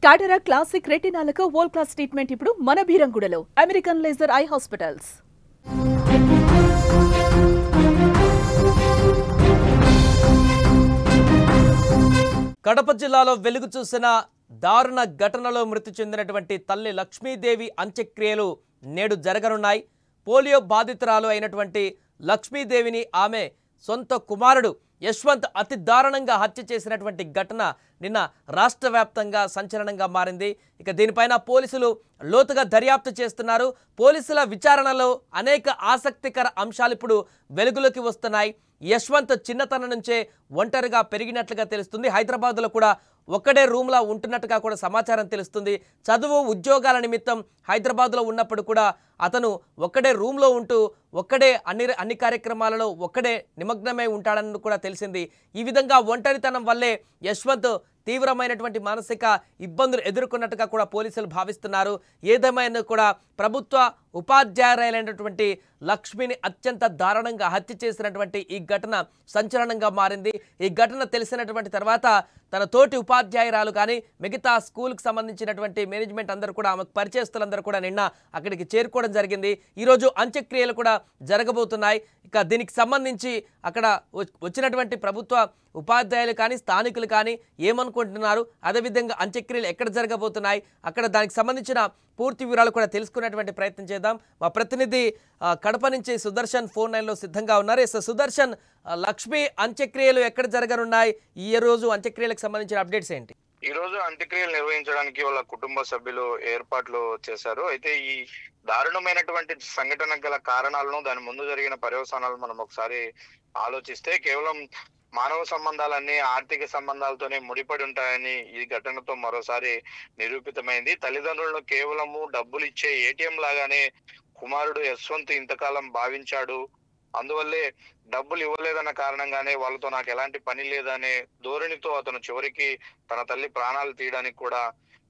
టాటరా classic రెటినాలకు world class treatment ఇప్పుడు మన బీరంగూడలో American laser eye hospitals. Kadapa జిల్లాలో వెలుగు చూసిన దారుణ ఘటనలో మృతి చెందినటువంటి తల్లి లక్ష్మీదేవి అంత్యక్రియలు నేడు జరగనున్నాయి. పోలియో బాధితురాలు అయినటువంటి లక్ష్మీదేవిని ఆమె సొంత కుమారుడు యశ్వంత్ అతి దారుణంగా హత్య చేసినటువంటి ఘటన నిన్న రాష్ట్ర వ్యాప్తంగా సంచలనంగా మారింది. ఇక దీనిపైన పోలీసులు లోతుగా దర్యాప్తు చేస్తున్నారు. పోలీసుల విచారణలో అనేక ఆసక్తికర అంశాలు ఇప్పుడు వెలుగులోకి వస్తున్నాయి. యశ్వంత్ చిన్నతనం నుంచే ఒంటరిగా పెరిగినట్లుగా తెలుస్తుంది. హైదరాబాద్లో కూడా ఒక్కడే రూమ్లో ఉంటున్నట్టుగా కూడా సమాచారం తెలుస్తుంది. చదువు ఉద్యోగాల నిమిత్తం హైదరాబాద్లో ఉన్నప్పుడు కూడా అతను ఒక్కడే రూమ్లో ఉంటూ ఒక్కడే అన్ని కార్యక్రమాలలో ఒక్కడే నిమగ్నమై ఉంటాడని కూడా తెలిసింది. ఈ విధంగా ఒంటరితనం వల్లే యశ్వంత్ తీవ్రమైనటువంటి మానసిక ఇబ్బందులు ఎదుర్కొన్నట్టుగా కూడా పోలీసులు భావిస్తున్నారు. ఏదేమైనా కూడా ప్రభుత్వ ఉపాధ్యాయురాలైనటువంటి లక్ష్మిని అత్యంత దారుణంగా హత్య చేసినటువంటి ఈ ఘటన సంచలనంగా మారింది. ఈ ఘటన తెలిసినటువంటి తర్వాత తన తోటి ఉపాధ్యాయురాలు కానీ మిగతా స్కూల్కి సంబంధించినటువంటి మేనేజ్మెంట్ అందరూ కూడా ఆమెకు పరిచయస్తులందరూ కూడా నిన్న అక్కడికి చేరుకోవడం జరిగింది. ఈరోజు అంత్యక్రియలు కూడా జరగబోతున్నాయి. ఇక దీనికి సంబంధించి అక్కడ వచ్చినటువంటి ప్రభుత్వ ఉపాధ్యాయులు కానీ స్థానికులు కానీ ఏమనుకుంటున్నారు, అదేవిధంగా అంత్యక్రియలు ఎక్కడ జరగబోతున్నాయి, అక్కడ దానికి సంబంధించిన పూర్తి వివరాలు కూడా తెలుసుకునేటువంటి ప్రయత్నం చేద్దాం. మా ప్రతినిధి కడప నుంచి సుదర్శన్ ఫోన్ లైన్లో సిద్ధంగా ఉన్నారు. సుదర్శన్, లక్ష్మి అంత్యక్రియలు ఎక్కడ జరగనున్నాయి, ఈ రోజు అంత్యక్రియలకు సంబంధించిన అప్డేట్స్ ఏంటి? ఈ రోజు అంత్యక్రియలు నిర్వహించడానికి వాళ్ళ కుటుంబ సభ్యులు ఏర్పాట్లు చేశారు. అయితే ఈ దారుణమైనటువంటి సంఘటన గల కారణాలను, దాని ముందు జరిగిన పర్యవసానాలను మనం ఒకసారి ఆలోచిస్తే కేవలం మానవ సంబంధాలన్నీ ఆర్థిక సంబంధాలతోనే ముడిపడి ఉంటాయని ఈ ఘటనతో మరోసారి నిరూపితమైంది. తల్లిదండ్రులను కేవలము డబ్బులు ఇచ్చే ఏటీఎం లాగానే కుమారుడు యశ్వంత్ ఇంతకాలం భావించాడు. అందువల్లే డబ్బులు ఇవ్వలేదన్న కారణంగానే వాళ్ళతో నాకు ఎలాంటి పని లేదనే ధోరణితో అతను చివరికి తన తల్లి ప్రాణాలు తీయడానికి కూడా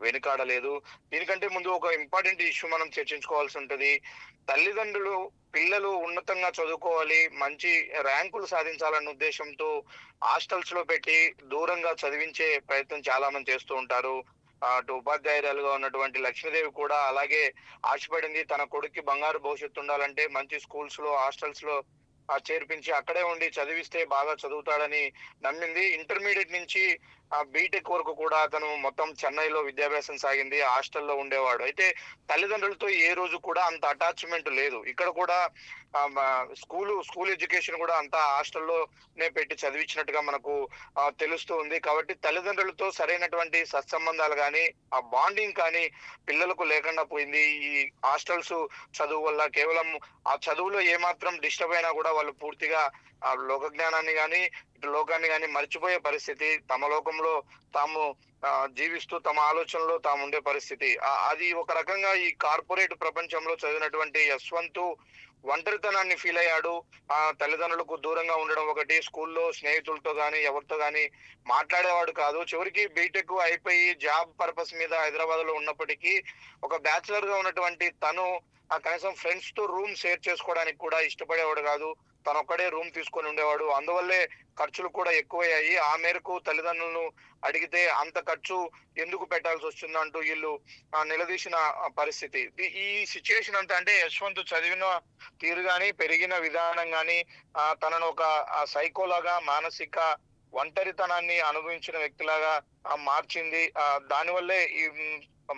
వెనుకాడలేదు. దీనికంటే ముందు ఒక ఇంపార్టెంట్ ఇష్యూ మనం చర్చించుకోవాల్సి ఉంటది. తల్లిదండ్రులు పిల్లలు ఉన్నతంగా చదువుకోవాలి, మంచి ర్యాంకులు సాధించాలన్న ఉద్దేశంతో హాస్టల్స్ లో పెట్టి దూరంగా చదివించే ప్రయత్నం చాలా మంది చేస్తూ ఉంటారు. అటు ఉపాధ్యాయురాలుగా ఉన్నటువంటి లక్ష్మీదేవి కూడా అలాగే ఆశపడింది. తన కొడుక్కి బంగారు భవిష్యత్తు ఉండాలంటే మంచి స్కూల్స్ లో హాస్టల్స్ లో చేర్పించి అక్కడే ఉండి చదివిస్తే బాగా చదువుతాడని నమ్మింది. ఇంటర్మీడియట్ నుంచి బీటెక్ వరకు కూడా అతను మొత్తం చెన్నైలో విద్యాభ్యాసం సాగింది. హాస్టల్లో ఉండేవాడు. అయితే తల్లిదండ్రులతో ఏ రోజు కూడా అంత అటాచ్మెంట్ లేదు. ఇక్కడ కూడా స్కూల్ ఎడ్యుకేషన్ కూడా అంతా హాస్టల్లోనే పెట్టి చదివించినట్టుగా మనకు తెలుస్తూ ఉంది. కాబట్టి తల్లిదండ్రులతో సరైనటువంటి సత్సంబంధాలు కానీ ఆ బాండింగ్ కానీ పిల్లలకు లేకుండా పోయింది. ఈ హాస్టల్స్ చదువు వల్ల కేవలం ఆ చదువులో ఏమాత్రం డిస్టర్బ్ అయినా కూడా వాళ్ళు పూర్తిగా ఆ లోక జ్ఞానాన్ని కానీ ఇటు లోకాన్ని కానీ మర్చిపోయే పరిస్థితి, తమ లోకంలో తాము జీవిస్తూ తమ ఆలోచనలో తాము ఉండే పరిస్థితి. అది ఒక రకంగా ఈ కార్పొరేట్ ప్రపంచంలో చదివినటువంటి యశ్వంత్ ఒంటరితనాన్ని ఫీల్ అయ్యాడు. ఆ తల్లిదండ్రులకు దూరంగా ఉండడం ఒకటి, స్కూల్లో స్నేహితులతో గాని ఎవరితో గాని మాట్లాడేవాడు కాదు. చివరికి బీటెక్ అయిపోయి జాబ్ పర్పస్ మీద హైదరాబాద్ లో ఉన్నప్పటికీ ఒక బ్యాచిలర్ గా ఉన్నటువంటి తను కనీసం ఫ్రెండ్స్ తో రూమ్ షేర్ చేసుకోవడానికి కూడా ఇష్టపడేవాడు కాదు. తను ఒక్కడే రూమ్ తీసుకొని ఉండేవాడు. అందువల్లే ఖర్చులు కూడా ఎక్కువయ్యాయి. ఆ మేరకు తల్లిదండ్రులను అడిగితే అంత ఖర్చు ఎందుకు పెట్టాల్సి వస్తుందంటూ వీళ్ళు నిలదీసిన పరిస్థితి. ఈ సిచ్యుయేషన్ అంతా అంటే యశ్వంత్ చదివిన తీరు గాని పెరిగిన విధానం గాని తనను ఒక సైకోలాగా మానసిక ఒంటరితనాన్ని అనుభవించిన వ్యక్తిలాగా మార్చింది. దానివల్లే ఈ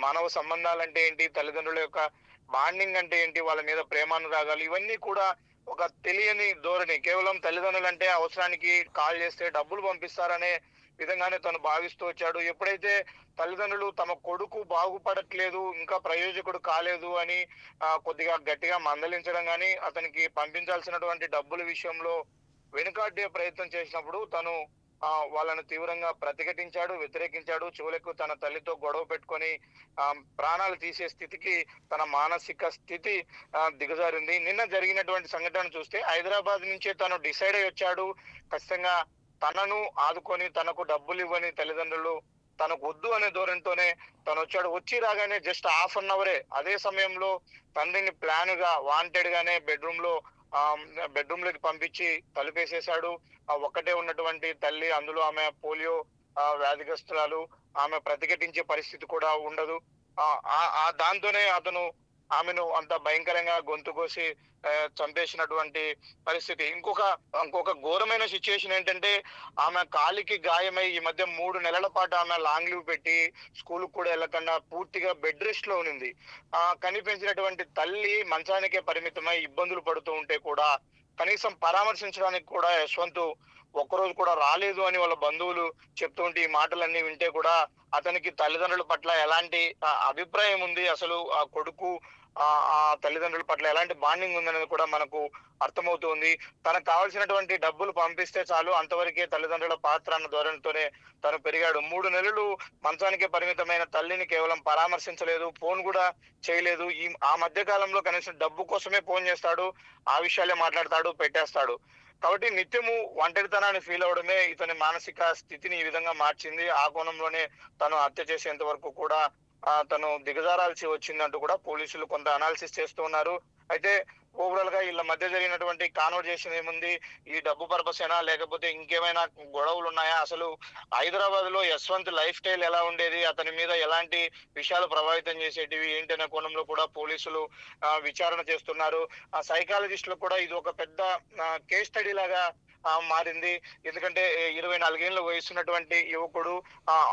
మానవ సంబంధాలంటే ఏంటి, తల్లిదండ్రుల యొక్క బాండింగ్ అంటే ఏంటి, వాళ్ళ మీద ప్రేమానురాగాలు ఇవన్నీ కూడా ఒక తెలియని ధోరణి. కేవలం తల్లిదండ్రులు అంటే అవసరానికి కాల్ చేస్తే డబ్బులు పంపిస్తారనే విధంగానే తను భావిస్తూ వచ్చాడు. ఎప్పుడైతే తల్లిదండ్రులు తమ కొడుకు బాగుపడట్లేదు, ఇంకా ప్రయోజకుడు కాలేదు అని కొద్దిగా గట్టిగా మందలించడం కానీ అతనికి పంపించాల్సినటువంటి డబ్బుల విషయంలో వెనుకాడే ప్రయత్నం చేసినప్పుడు తను వాళ్ళను తీవ్రంగా ప్రతిఘటించాడు, వ్యతిరేకించాడు. చివరకు తన తల్లితో గొడవ పెట్టుకొని ప్రాణాలు తీసే స్థితికి తన మానసిక స్థితి దిగజారింది. నిన్న జరిగినటువంటి సంఘటన చూస్తే హైదరాబాద్ నుంచే తను డిసైడ్ అయ్యి వచ్చాడు. ఖచ్చితంగా తనను ఆదుకొని తనకు డబ్బులు ఇవ్వని తల్లిదండ్రులు తనకు వద్దు అనే ధోరణితోనే తను వచ్చాడు. వచ్చి రాగానే జస్ట్ హాఫ్ అన్ అవరే అదే సమయంలో తండ్రిని ప్లాన్ గా వాంటెడ్ గానే బెడ్రూమ్ లోకి పంపించి తలుపేసేశాడు. ఒక్కటే ఉన్నటువంటి తల్లి, అందులో ఆమె పోలియో వ్యాధిగ్రస్తురాలు, ఆమె ప్రతిఘటించే పరిస్థితి కూడా ఉండదు. దాంతోనే అతను ఆమెను అంత భయంకరంగా గొంతు కోసి చంపేసినటువంటి పరిస్థితి. ఇంకొక ఘోరమైన సిచ్యుయేషన్ ఏంటంటే, ఆమె కాలికి గాయమై ఈ మధ్య 3 నెలల పాటు ఆమె లాంగ్ లీవ్ పెట్టి స్కూల్ కూడా వెళ్ళకుండా పూర్తిగా బెడ్ రెస్ట్ లో ఉంది. కనిపించినటువంటి తల్లి మంచానికే పరిమితమై ఇబ్బందులు పడుతూ ఉంటే కూడా కనీసం పరామర్శించడానికి కూడా యశ్వంత్ ఒక్కరోజు కూడా రాలేదు అని వాళ్ళ బంధువులు చెప్తుంటే, ఈ మాటలన్నీ వింటే కూడా అతనికి తల్లిదండ్రుల పట్ల ఎలాంటి అభిప్రాయం ఉంది, అసలు ఆ కొడుకు ఆ తల్లిదండ్రుల పట్ల ఎలాంటి బాండింగ్ ఉందనేది కూడా మనకు అర్థమవుతుంది. తనకు కావాల్సినటువంటి డబ్బులు పంపిస్తే చాలు, అంతవరకే తల్లిదండ్రుల పాత్ర అన్న ధోరణితోనే తను పెరిగాడు. 3 నెలలు మంచానికి పరిమితమైన తల్లిని కేవలం పరామర్శించలేదు, ఫోన్ కూడా చేయలేదు. ఆ మధ్య కాలంలో కనీసం డబ్బు కోసమే ఫోన్ చేస్తాడు, ఆ విషయాలే మాట్లాడతాడు, పెట్టేస్తాడు. కాబట్టి నిత్యము ఒంటరితనాన్ని ఫీల్ అవడమే ఇతని మానసిక స్థితిని ఈ విధంగా మార్చింది. ఆ కోణంలోనే తను హత్య చేసేంత వరకు కూడా తను దిగజారాల్సి వచ్చిందంటూ కూడా పోలీసులు కొంత అనాలిసిస్ చేస్తూ ఉన్నారు. అయితే ఓవరాల్ గా వీళ్ళ మధ్య జరిగినటువంటి కాన్వర్జేషన్ ఏముంది, ఈ డబ్బు పర్పస్ ఏనా లేకపోతే ఇంకేమైనా గొడవలు ఉన్నాయా, అసలు హైదరాబాద్ లో యశ్వంత్ లైఫ్ స్టైల్ ఎలా ఉండేది, అతని మీద ఎలాంటి విషయాలు ప్రభావితం చేసేటివి ఏంటనే కోణంలో కూడా పోలీసులు విచారణ చేస్తున్నారు. సైకాలజిస్టులు కూడా ఇది ఒక పెద్ద కేస్ స్టడీ లాగా మారింది. ఎందుకంటే 24 ఏళ్ళ వయసున్నటువంటి యువకుడు,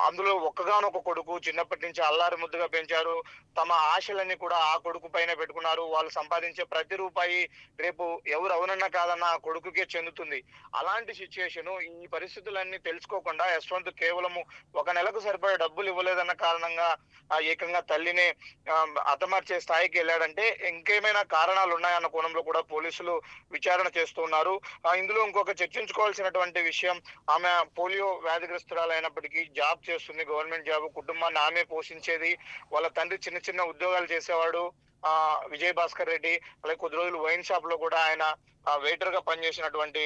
అందులో ఒక్కగానొక కొడుకు, చిన్నప్పటి నుంచి అల్లారి ముద్దుగా పెంచారు. తమ ఆశలన్నీ కూడా ఆ కొడుకు పైన పెట్టుకున్నారు. వాళ్ళు సంపాదించే ప్రతి రూపాయి రేపు ఎవరు అవునన్నా కాదన్నా ఆ కొడుకుకే చెందుతుంది. అలాంటి సిచ్యుయేషన్, ఈ పరిస్థితులన్నీ తెలుసుకోకుండా యశ్వంత్ కేవలము 1 నెలకు సరిపడే డబ్బులు ఇవ్వలేదన్న కారణంగా ఏకంగా తల్లినే హతమార్చే స్థాయికి వెళ్ళాడంటే ఇంకేమైనా కారణాలు ఉన్నాయన్న కోణంలో కూడా పోలీసులు విచారణ చేస్తున్నారు. ఇందులో ఇంకొక చర్చించుకోవాల్సినటువంటి విషయం, ఆమె పోలియో వ్యాధిగ్రస్తురాలు అయినప్పటికీ జాబ్ చేస్తుంది, గవర్నమెంట్ జాబ్, కుటుంబాన్ని ఆమె పోషించేది. వాళ్ళ తండ్రి చిన్న చిన్న ఉద్యోగాలు చేసేవాడు, విజయ్ భాస్కర్ రెడ్డి. అలాగే కొద్ది రోజులు వైన్ షాప్ లో కూడా ఆయన వెయిటర్ గా పనిచేసినటువంటి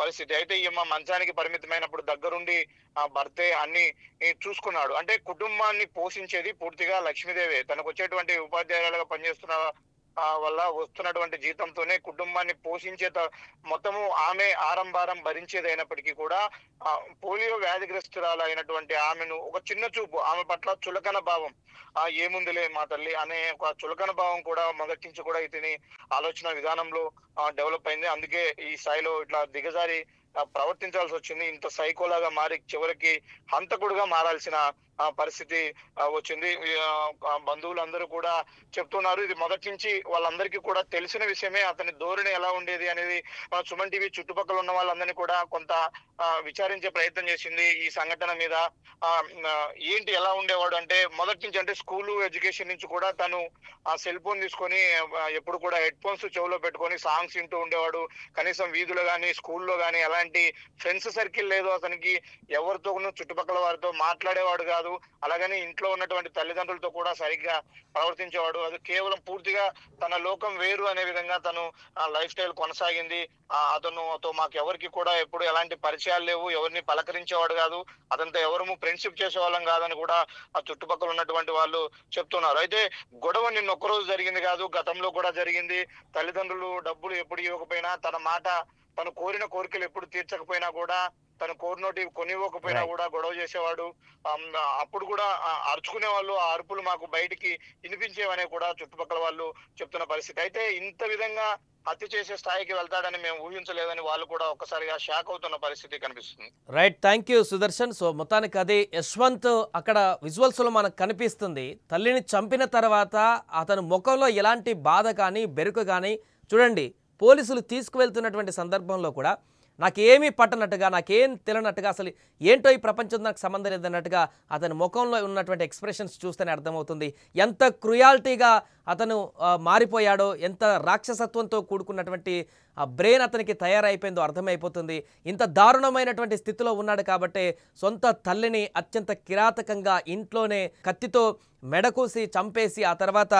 పరిస్థితి. అయితే ఈమె మంచానికి పరిమితమైనప్పుడు దగ్గరుండి భర్తే అన్ని చూసుకున్నాడు. అంటే కుటుంబాన్ని పోషించేది పూర్తిగా లక్ష్మీదేవే. తనకు వచ్చేటువంటి ఉపాధ్యాయులుగా పనిచేస్తున్న వల్ల వస్తున్నటువంటి జీతంతోనే కుటుంబాన్ని పోషించే మొత్తము ఆమె ఆరంభారం భరించేది అయినప్పటికీ కూడా పోలియో వ్యాధిగ్రస్తురాలు అయినటువంటి ఆమెను ఒక చిన్న చూపు, ఆమె పట్ల చులకన భావం, ఏముందిలే మా తల్లి అనే ఒక చులకన భావం కూడా మొదటి నుంచి కూడా ఇతని ఆలోచన విధానంలో డెవలప్ అయింది. అందుకే ఈ స్థాయిలో ఇట్లా దిగజారి ప్రవర్తించాల్సి వచ్చింది. ఇంత సైకోలాగా మారి చివరికి హంతకుడుగా మారాల్సిన పరిస్థితి వచ్చింది. బంధువులందరూ కూడా చెప్తున్నారు, ఇది మొదటి నుంచి వాళ్ళందరికీ కూడా తెలిసిన విషయమే. అతని ధోరణి ఎలా ఉండేది అనేది సుమన్ టీవీ చుట్టుపక్కల ఉన్న వాళ్ళందరినీ కూడా కొంత విచారించే ప్రయత్నం చేసింది ఈ సంఘటన మీద. ఏంటి ఎలా ఉండేవాడు అంటే, మొదటి నుంచి అంటే స్కూల్ ఎడ్యుకేషన్ నుంచి కూడా తను ఆ సెల్ ఫోన్ తీసుకొని ఎప్పుడు కూడా హెడ్ ఫోన్స్ చెవులో పెట్టుకొని సాంగ్స్ వింటూ ఉండేవాడు. కనీసం వీధులో గానీ స్కూల్లో గానీ ఎలాంటి ఫ్రెండ్స్ సర్కిల్ లేదు అతనికి, ఎవరితో చుట్టుపక్కల వారితో మాట్లాడేవాడు కాదు. అలాగని ఇంట్లో ఉన్నటువంటి తల్లిదండ్రులతో కూడా సరిగ్గా ప్రవర్తించేవాడు. అది కేవలం పూర్తిగా తన లోకం వేరు అనే విధంగా తను లైఫ్ స్టైల్ కొనసాగింది. అతనుతో మాకు ఎవరికి కూడా ఎప్పుడు ఎలాంటి పరిచయాలు లేవు, ఎవరిని పలకరించేవాడు కాదు, అతనితో ఎవరు ఫ్రెండ్షిప్ చేసేవాళ్ళం కాదని కూడా ఆ చుట్టుపక్కల ఉన్నటువంటి వాళ్ళు చెప్తున్నారు. అయితే గొడవ నిన్న ఒక్కరోజు జరిగింది కాదు, గతంలో కూడా జరిగింది. తల్లిదండ్రులు డబ్బులు ఎప్పుడు ఇవ్వకపోయినా, తన మాట తను కోరిన కోరికలు ఎప్పుడు తీర్చకపోయినా కూడా, తను కోరినోటి కొనివ్వకపోయినా కూడా గొడవ చేసేవాడు. అప్పుడు కూడా అరుచుకునే వాళ్ళు, ఆ అరుపులు మాకు బయటికి వినిపించేవనే కూడా చుట్టుపక్కల వాళ్ళు చెప్తున్న పరిస్థితి. అయితే ఇంత విధంగా హత్య చేసే స్థాయికి వెళ్తాడని మేము ఊహించలేదని వాళ్ళు కూడా ఒక్కసారిగా షాక్ అవుతున్న పరిస్థితి కనిపిస్తుంది. Right, thank you Sudarshan. So మొత్తానికి అది యశ్వంత్ అక్కడ విజువల్స్ లో మనకు కనిపిస్తుంది. తల్లిని చంపిన తర్వాత అతను ముఖంలో ఎలాంటి బాధ కానీ బెరుకు కానీ చూడండి. పోలీసులు తీసుకువెళ్తున్నటువంటి సందర్భంలో కూడా నాకేమీ పట్టనట్టుగా, నాకేం తెలియనట్టుగా, అసలు ఏంటో ఈ ప్రపంచం నాకు సంబంధం లేదన్నట్టుగా అతని ముఖంలో ఉన్నటువంటి ఎక్స్ప్రెషన్స్ చూస్తేనే అర్థమవుతుంది ఎంత క్రుయాలిటీగా అతను మారిపోయాడో, ఎంత రాక్షసత్వంతో కూడుకున్నటువంటి బ్రెయిన్ అతనికి తయారైపోయిందో అర్థమైపోతుంది. ఇంత దారుణమైనటువంటి స్థితిలో ఉన్నాడు కాబట్టి సొంత తల్లిని అత్యంత కిరాతకంగా ఇంట్లోనే కత్తితో మెడకూసి చంపేసి ఆ తర్వాత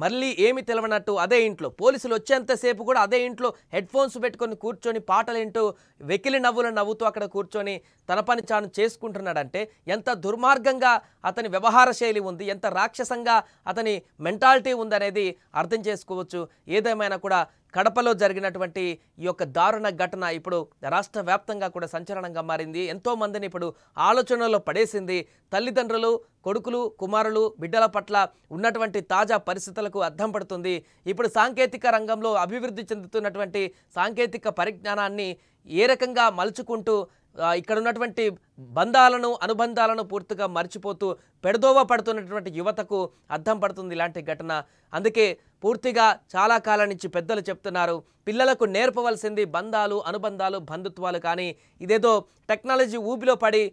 మళ్ళీ ఏమి తెలవనట్టు అదే ఇంట్లో పోలీసులు వచ్చేంతసేపు కూడా అదే ఇంట్లో హెడ్ ఫోన్స్ పెట్టుకొని కూర్చొని పాటలేంటూ వెకిలి నవ్వులు నవ్వుతూ అక్కడ కూర్చొని తన పని తాను చేసుకుంటున్నాడంటే ఎంత దుర్మార్గంగా అతని వ్యవహార శైలి ఉంది, ఎంత రాక్షసంగా అతని మెంటాలిటీ ఉందనేది అర్థం చేసుకోవచ్చు. ఏదేమైనా కూడా కడపలో జరిగినటువంటి ఈ యొక్క దారుణ ఘటన ఇప్పుడు రాష్ట్ర వ్యాప్తంగా కూడా సంచలనంగా మారింది. ఎంతో మందిని ఇప్పుడు ఆలోచనలో పడేసింది. తల్లిదండ్రులు, కొడుకులు, కుమారులు, బిడ్డల పట్ల ఉన్నటువంటి తాజా పరిస్థితులకు అద్దం పడుతుంది. ఇప్పుడు సాంకేతిక రంగంలో అభివృద్ధి చెందుతున్నటువంటి సాంకేతిక పరిజ్ఞానాన్ని ఏ రకంగా మలుచుకుంటూ ఇక్కడ ఉన్నటువంటి బంధాలను, అనుబంధాలను పూర్తిగా మర్చిపోతూ పెడదోవ పడుతున్నటువంటి యువతకు అద్దం పడుతుంది ఇలాంటి ఘటన. అందుకే పూర్తిగా చాలా కాలం నుంచి పెద్దలు చెప్తున్నారు, పిల్లలకు నేర్పవలసింది బంధాలు, అనుబంధాలు, బంధుత్వాలు. కానీ ఇదేదో టెక్నాలజీ ఊబిలో పడి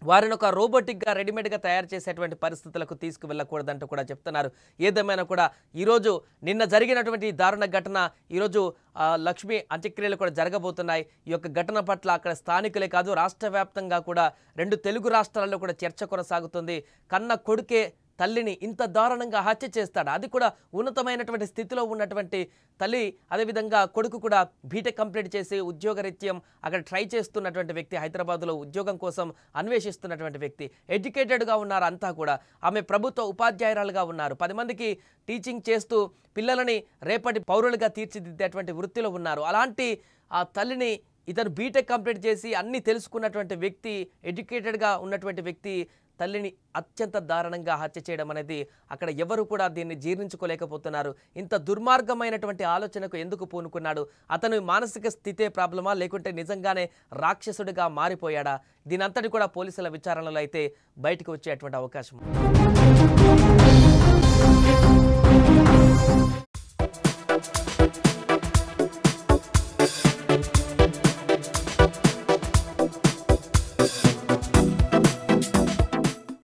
వారిని ఒక రోబోటిక్గా రెడీమేడ్గా తయారు చేసేటువంటి పరిస్థితులకు తీసుకువెళ్ళకూడదంటూ కూడా చెప్తున్నారు. ఏదేమైనా కూడా ఈరోజు నిన్న జరిగినటువంటి దారుణ ఘటన ఈరోజు లక్ష్మి అంత్యక్రియలు కూడా జరగబోతున్నాయి. ఈ యొక్క ఘటన పట్ల అక్కడ స్థానికులే కాదు రాష్ట్ర వ్యాప్తంగా కూడా 2 తెలుగు రాష్ట్రాల్లో కూడా చర్చ కొనసాగుతుంది. కన్న కొడుకే తల్లిని ఇంత దారుణంగా హత్య చేస్తాడు, అది కూడా ఉన్నతమైనటువంటి స్థితిలో ఉన్నటువంటి తల్లి. అదేవిధంగా కొడుకు కూడా బీటెక్ కంప్లీట్ చేసి ఉద్యోగరీత్యం అక్కడ ట్రై చేస్తున్నటువంటి వ్యక్తి, హైదరాబాద్లో ఉద్యోగం కోసం అన్వేషిస్తున్నటువంటి వ్యక్తి. ఎడ్యుకేటెడ్గా ఉన్నారు అంతా కూడా. ఆమె ప్రభుత్వ ఉపాధ్యాయురాలుగా ఉన్నారు. 10 మందికి టీచింగ్ చేస్తూ పిల్లలని రేపటి పౌరులుగా తీర్చిదిద్దేటువంటి వృత్తిలో ఉన్నారు. అలాంటి ఆ తల్లిని ఇతను బీటెక్ కంప్లీట్ చేసి అన్నీ తెలుసుకున్నటువంటి వ్యక్తి, ఎడ్యుకేటెడ్గా ఉన్నటువంటి వ్యక్తి తల్లిని అత్యంత దారుణంగా హత్య చేయడం అనేది అక్కడ ఎవరు కూడా దీన్ని జీర్ణించుకోలేకపోతున్నారు. ఇంత దుర్మార్గమైనటువంటి ఆలోచనకు ఎందుకు పూనుకున్నాడు? అతను మానసిక స్థితే ప్రాబ్లమా, లేకుంటే నిజంగానే రాక్షసుడిగా మారిపోయాడా? దీనంతటి కూడా పోలీసుల విచారణలో అయితే బయటకు వచ్చేటువంటి అవకాశం.